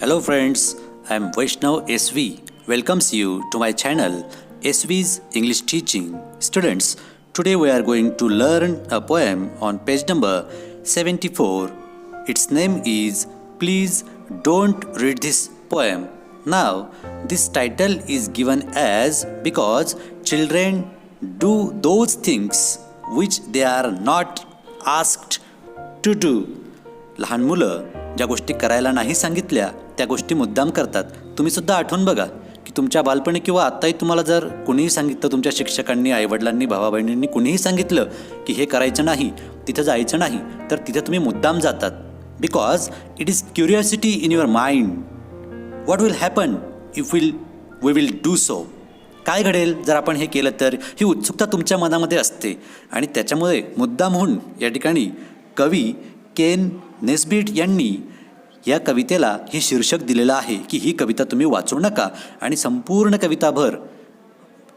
Hello friends, I am Vaishnav SV. Welcomes you to my channel SV's English Teaching. Students, today we are going to learn a poem on page number 74. Its name is Please Don't Read This Poem. Now, this title is given as because children do those things which they are not asked to do. लहान मुलं ज्या गोष्टी करायला नाही सांगितल्या त्या गोष्टी मुद्दाम करतात. तुम्हीसुद्धा आठवून बघा की तुमच्या बालपणी किंवा आत्ताही तुम्हाला जर कुणीही सांगितलं, तुमच्या शिक्षकांनी, आईवडिलांनी, भावाबहिणींनी कुणीही सांगितलं की हे करायचं नाही, तिथं जायचं नाही, तर तिथे तुम्ही मुद्दाम जातात. Because it is curiosity in your mind. What will happen if we will do so. काय घडेल जर आपण हे केलं तर, ही उत्सुकता तुमच्या मनामध्ये असते. आणि त्याच्यामुळे मुद्दाम होऊन या ठिकाणी कवी केन नेस्बिट यांनी या कवितेला हे शीर्षक दिलेलं आहे की ही कविता तुम्ही वाचू नका. आणि संपूर्ण कविताभर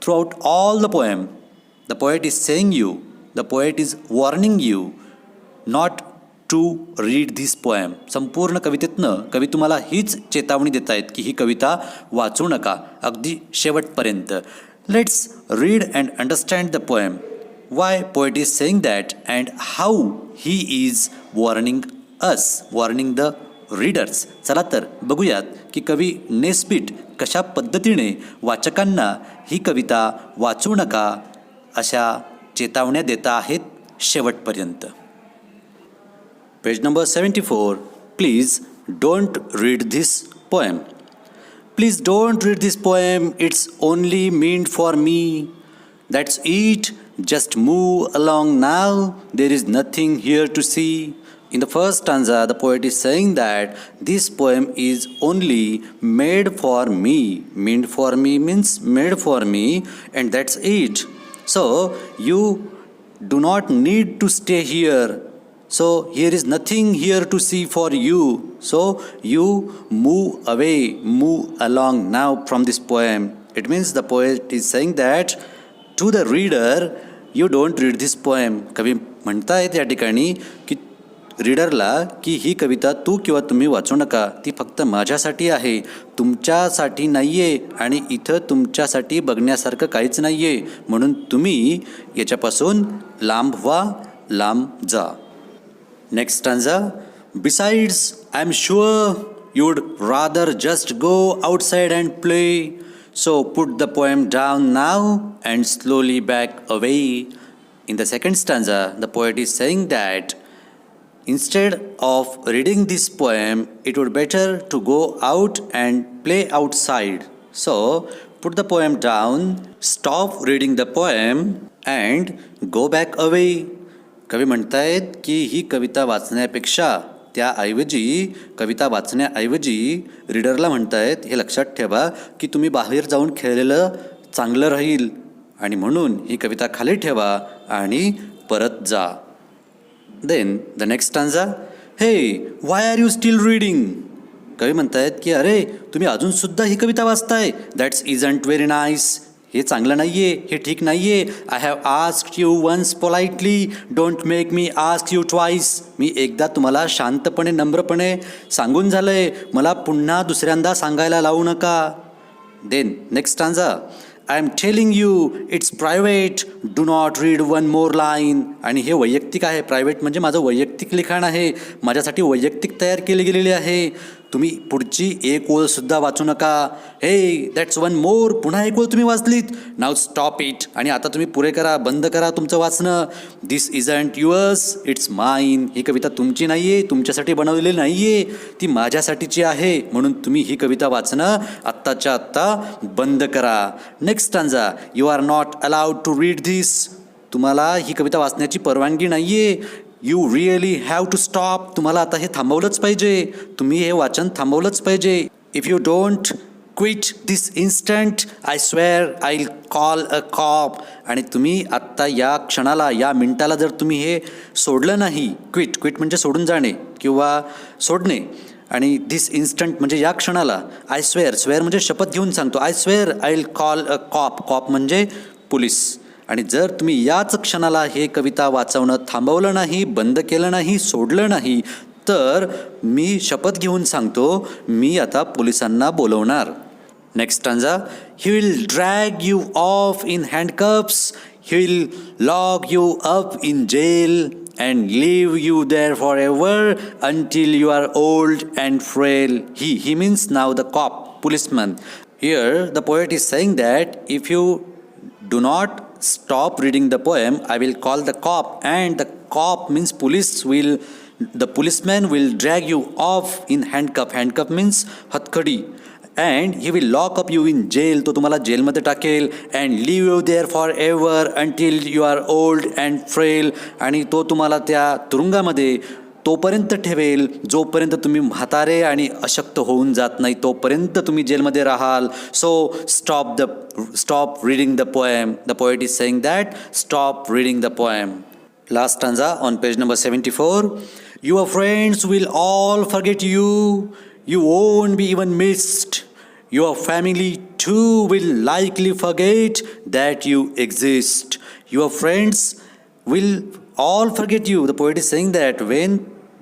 throughout all the poem the poet is saying you, the poet is warning you not to read this poem. संपूर्ण कवितेतनं कवी तुम्हाला हीच चेतावणी देत आहेत की ही कविता वाचू नका अगदी शेवटपर्यंत. Let's read and understand the poem. Y poet is saying that and how he is warning us, warning the readers. चला तर बघूयात की कवी नेस्बिट कशा पद्धतीने वाचकांना ही कविता वाचू नका अशा चेतावण्या देता आहेत शेवटपर्यंत. Page number 74. Please don't read this poem. Please don't read this poem. It's only meant for me. That's it. Just move along now. There is nothing here to see. In the first stanza, the poet is saying that this poem is only made for me. Meant for me means made for me, and that's it. So you do not need to stay here. So here is nothing here to see for you. So you move away, move along now from this poem. It means the poet is saying that to the reader, you don't read this poem. कवी म्हणतायत या ठिकाणी की रीडरला की ही कविता तू किंवा तुम्ही वाचू नका. ती फक्त माझ्यासाठी आहे, तुमच्यासाठी नाही आहे. आणि इथं तुमच्यासाठी बघण्यासारखं काहीच नाही आहे. म्हणून तुम्ही याच्यापासून लांब व्हा, लांब जा. Next stanza. Besides I am sure you'd rather just go outside and play. So put the poem down now and slowly back away. In the second stanza, the poet is saying that instead of reading this poem, it would better to go out and play outside. So put the poem down, stop reading the poem and go back away. कवी म्हणतायत की ही कविता वाचण्यापेक्षा, त्याऐवजी कविता वाचण्याऐवजी रीडरला म्हणतायत हे लक्षात ठेवा की तुम्ही बाहेर जाऊन खेळलेलं चांगलं राहील, आणि म्हणून ही कविता खाली ठेवा आणि परत जा. Then the next stanza. Hey why are you still reading. कवी म्हणतायत की अरे तुम्ही अजूनसुद्धा ही कविता वाचताय. That's isn't very nice. हे चांगलं नाही आहे, हे ठीक नाही आहे. I have asked you once politely, don't make me ask you twice. मी एकदा तुम्हाला शांतपणे, नम्रपणे सांगून झालं आहे, मला पुन्हा दुसऱ्यांदा सांगायला लावू नका. Then next stanza. I am telling you it's private, do not read one more line. आणि हे वैयक्तिक आहे. प्रायव्हेट म्हणजे माझं वैयक्तिक लिखाण आहे, माझ्यासाठी वैयक्तिक तयार केली गेलेली आहे. तुम्ही पुढची एक ओळसुद्धा वाचू नका. हे दॅट्स वन मोर. पुन्हा एक ओळ तुम्ही वाचलीत. नाव स्टॉप इट. आणि आता तुम्ही पुरे करा, बंद करा तुमचं वाचणं. दिस इजंट युअर्स, इट्स माइन. ही कविता तुमची नाही आहे, तुमच्यासाठी बनवलेली नाही आहे, ती माझ्यासाठीची आहे. म्हणून तुम्ही ही कविता वाचणं आत्ताच्या आत्ता बंद करा. Next stanza. You are not allowed to read this. तुम्हाला ही कविता वाचण्याची परवानगी नाही आहे. You really have to stop. तुम्हाला आता हे थांबवलंच पाहिजे, तुम्ही हे वाचन थांबवलंच पाहिजे. If you don't quit this instant, I swear I will call a cop. आणि तुम्ही आत्ता या क्षणाला, या मिनिटाला जर तुम्ही हे सोडलं नाही, क्विट म्हणजे सोडून जाणे किंवा सोडणे, आणि धिस इन्स्टंट म्हणजे या क्षणाला, आय स्वेअर म्हणजे शपथ घेऊन सांगतो, I swear I will call a cop म्हणजे पोलीस. आणि जर तुम्ही याच क्षणाला हे कविता वाचवणं थांबवलं नाही, बंद केलं नाही, सोडलं नाही, तर मी शपथ घेऊन सांगतो, मी आता पोलिसांना बोलवणार. Next stanza. He will drag you off in handcuffs, he will lock you up in jail and leave you there forever until you are old and frail. He means now the cop, policeman. Here the poet is saying that if you do not stop reading the poem, I will call the cop, and the cop means the policeman will drag you off in handcuff. Handcuff means हतकडी. And he will lock up you in jail. तो तुम्हाला जेलमध्ये टाकेल. And leave you there forever until you are old and frail. आणि तो तुम्हाला त्या तुरुंगामध्ये तोपर्यंत ठेवेल जोपर्यंत तुम्ही म्हातारे आणि अशक्त होऊन जात नाही, तोपर्यंत तुम्ही जेलमध्ये राहाल. So stop reading the poem. The poet is saying that stop reading the poem. Last stanza on page number 74. Your friends will all forget you. You won't be even missed. Your family too will likely forget that you exist. Your friends will all forget you. The poet is saying that when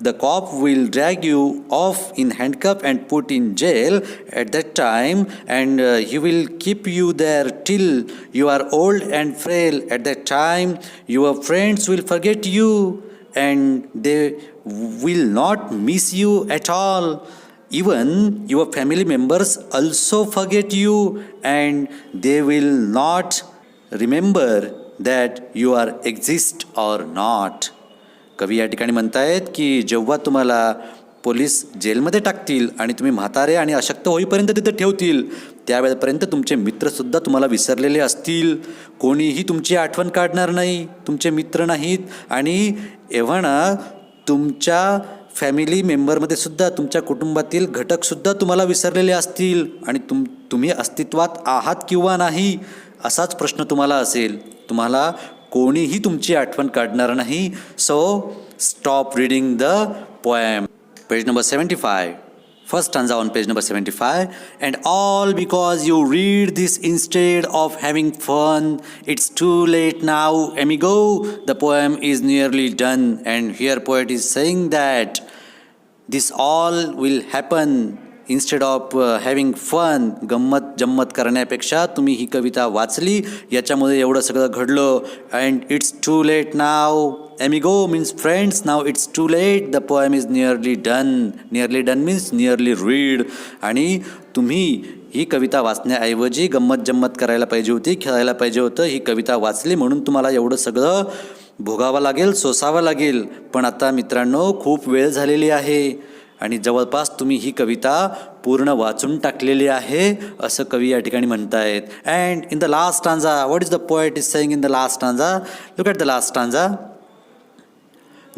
the cop will drag you off in handcuff and put in jail at that time, and he will keep you there till you are old and frail. At that time, your friends will forget you and they will not miss you at all. Even your family members also forget you and they will not remember that you are exist or not. कवी या ठिकाणी म्हणतायत की जेव्हा तुम्हाला police जेलमध्ये टाकतील आणि तुम्ही म्हातारे आणि अशक्त होईपर्यंत तिथे ठेवतील, त्यावेळेपर्यंत तुमचे मित्रसुद्धा तुम्हाला विसरलेले असतील. कोणीही तुमची आठवण काढणार नाही, तुमचे मित्र नाहीत. आणि एव्हाना तुमच्या फॅमिली मेंबरमध्ये सुद्धा तुमच्या कुटुंबातील घटकसुद्धा तुम्हाला विसरलेले असतील आणि तुम्ही अस्तित्वात आहात किंवा नाही असाच प्रश्न तुम्हाला असेल. तुम्हाला कोणीही तुमची आठवण काढणार नाही. So stop reading the poem. Page number 75. First stanza on page number 75. And all because you read this instead of having fun. It's too late now, amigo. The poem is nearly done. And here poet is saying that this all will happen instead of having fun. गंमत जम्मत करण्यापेक्षा तुम्ही ही कविता वाचली, याच्यामध्ये एवढं सगळं घडलं. And it's too late now. Amigo means friends. Now it's too late. The poem is nearly done. Nearly done means nearly read. आणि तुम्ही ही कविता वाचण्याऐवजी गंमत जम्मत करायला पाहिजे होती, खेळायला पाहिजे होतं. ही कविता वाचली म्हणून तुम्हाला एवढं सगळं भोगावं लागेल, सोसावं लागेल. पण आता मित्रांनो खूप वेळ झालेली आहे आणि जवळपास तुम्ही ही कविता पूर्ण वाचून टाकलेली आहे असं कवी या ठिकाणी म्हणतायत. And in the last stanza, what is the poet is saying in the last stanza? Look at the last stanza.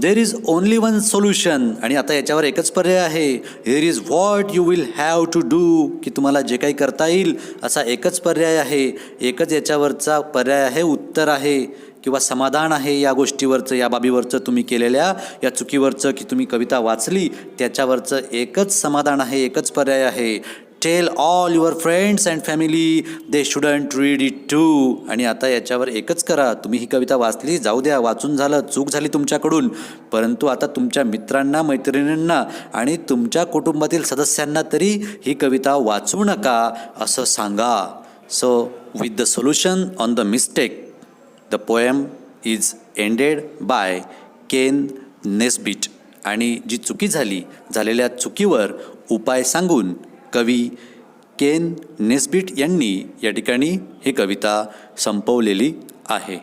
There is only one solution. आणि आता याच्यावर एकच पर्याय आहे. There is what you will have to do. की तुम्हाला जे काही करता येईल असा एकच पर्याय आहे. एकच याच्यावरचा पर्याय आहे, उत्तर आहे किंवा समाधान आहे या गोष्टीवरचं, या बाबीवरचं, तुम्ही केलेल्या या चुकीवरचं, की तुम्ही कविता वाचली त्याच्यावरचं एकच समाधान आहे, एकच पर्याय आहे. Tell all your friends and family they shouldn't read it too. आणि आता याच्यावर एकच करा. तुम्ही ही कविता वाचली, जाऊ द्या, वाचून झालं, चूक झाली तुमच्याकडून, परंतु आता तुमच्या मित्रांना, मैत्रिणींना आणि तुमच्या कुटुंबातील सदस्यांना तरी ही कविता वाचू नका असं सांगा. So with the solution on the mistake, the poem is ended by Ken Nesbitt. आणि जी चुकी झालेल्या चुकीवर उपाय सांगून कवी केन नेस्बिट यांनी या ठिकाणी ही कविता संपवलेली आहे.